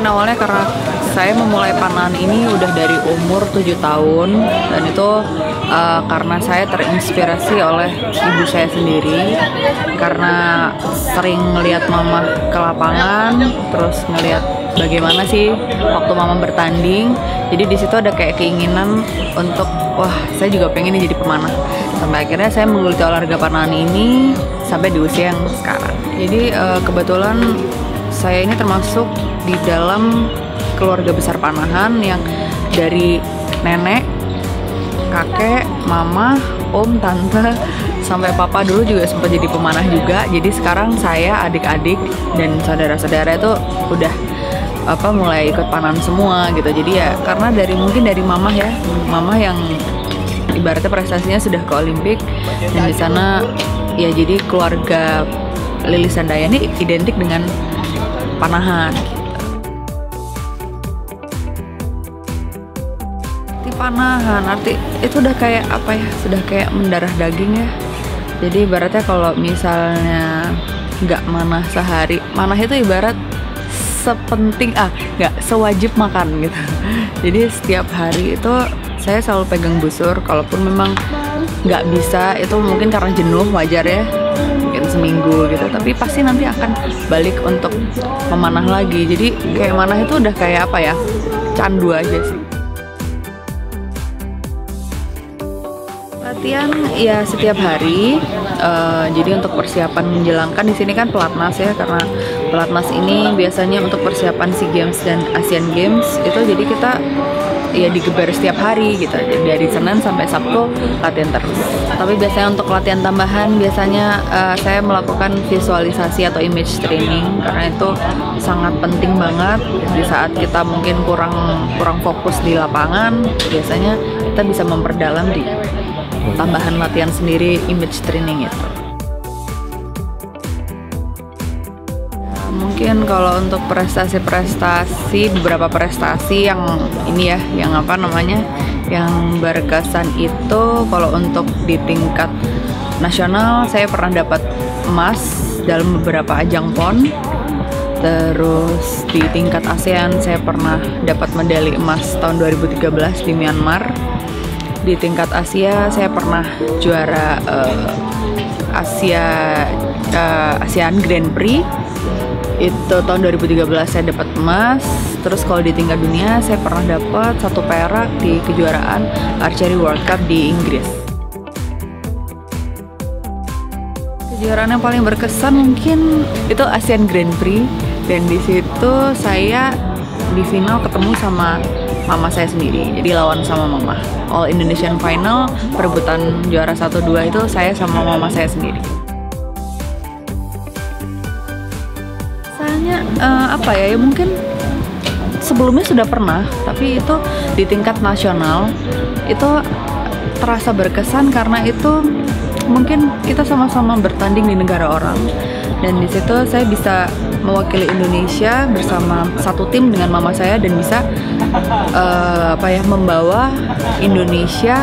awalnya karena saya memulai panahan ini udah dari umur 7 tahun, dan itu karena saya terinspirasi oleh ibu saya sendiri, karena sering ngelihat mama ke lapangan, terus ngelihat bagaimana sih waktu mama bertanding. Jadi di situ ada kayak keinginan untuk, wah, saya juga pengen nih jadi pemanah. Sampai akhirnya saya menggeluti olahraga panahan ini sampai di usia yang sekarang. Jadi kebetulan saya ini termasuk di dalam keluarga besar panahan yang dari nenek, kakek, mama, om, tante, sampai papa dulu juga sempat jadi pemanah juga. Jadi sekarang saya, adik-adik, dan saudara-saudara itu udah mulai ikut panahan semua gitu. Jadi ya karena mungkin dari mama ya, mama yang ibaratnya prestasinya sudah ke Olimpik, dan di sana ya jadi keluarga Lilis Handayani identik dengan panahan. Panahan arti itu udah kayak apa ya, sudah kayak mendarah daging ya. Jadi ibaratnya kalau misalnya nggak manah sehari, manah itu ibarat sepenting nggak sewajib makan gitu. Jadi setiap hari itu saya selalu pegang busur, kalaupun memang nggak bisa, itu mungkin karena jenuh, wajar ya, mungkin seminggu gitu, tapi pasti nanti akan balik untuk memanah lagi. Jadi kayak manah itu udah kayak apa ya, candu aja sih. Latihan ya setiap hari. Jadi untuk persiapan menjelangkan di sini kan pelatnas ya, karena pelatnas ini biasanya untuk persiapan SEA Games dan Asian Games itu, jadi kita ya digeber setiap hari gitu. Jadi dari Senin sampai Sabtu latihan terus. Tapi biasanya untuk latihan tambahan biasanya saya melakukan visualisasi atau image training, karena itu sangat penting banget di saat kita mungkin kurang fokus di lapangan. Biasanya kita bisa memperdalam di tambahan latihan sendiri, image training itu. Mungkin kalau untuk prestasi-prestasi, beberapa prestasi yang ini ya, yang yang berkesan itu, kalau untuk di tingkat nasional saya pernah dapat emas dalam beberapa ajang PON. Terus di tingkat ASEAN saya pernah dapat medali emas tahun 2013 di Myanmar. Di tingkat Asia saya pernah juara ASEAN Grand Prix itu tahun 2013, saya dapat emas. Terus kalau di tingkat dunia saya pernah dapat 1 perak di kejuaraan Archery World Cup di Inggris. Kejuaraan yang paling berkesan mungkin itu ASEAN Grand Prix, dan di situ saya di final ketemu sama mama saya sendiri, jadi lawan sama mama. All Indonesian Final, perebutan juara 1-2 itu saya sama mama saya sendiri. Soalnya ya mungkin sebelumnya sudah pernah, tapi itu di tingkat nasional itu terasa berkesan karena itu mungkin kita sama-sama bertanding di negara orang, dan di situ saya bisa mewakili Indonesia bersama satu tim dengan mama saya, dan bisa membawa Indonesia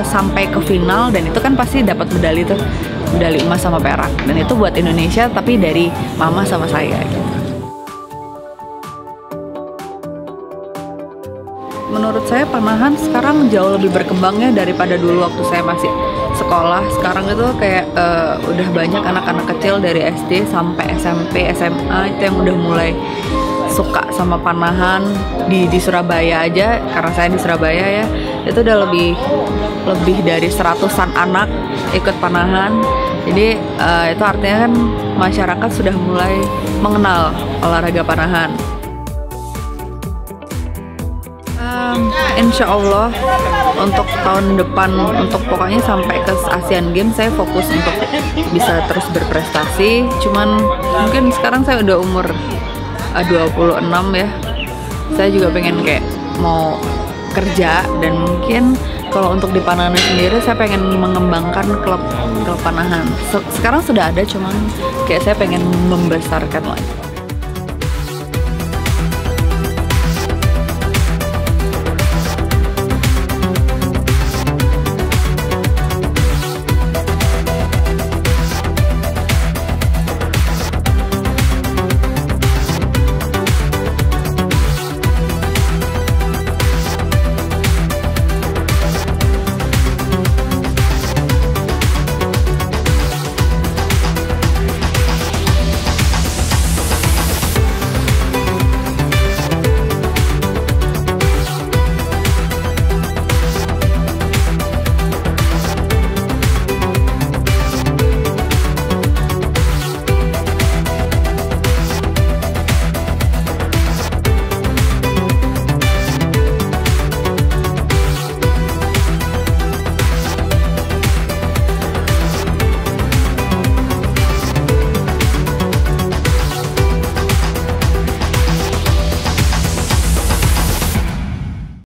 sampai ke final. Dan itu kan pasti dapat medali emas sama perak, dan itu buat Indonesia tapi dari mama sama saya gitu. Menurut saya panahan sekarang jauh lebih berkembang ya daripada dulu waktu saya masih sekolah. Sekarang itu kayak udah banyak anak-anak kecil dari SD sampai SMP, SMA itu yang udah mulai suka sama panahan. Di Surabaya aja, karena saya di Surabaya ya, itu udah lebih dari 100-an anak ikut panahan. Jadi itu artinya kan masyarakat sudah mulai mengenal olahraga panahan. Insya Allah untuk tahun depan, untuk pokoknya sampai ke Asian Games, saya fokus untuk bisa terus berprestasi. Cuman mungkin sekarang saya udah umur 26 ya, saya juga pengen kayak mau kerja, dan mungkin kalau untuk di panahan sendiri saya pengen mengembangkan klub panahan. Sekarang sudah ada, cuman kayak saya pengen membesarkan lagi.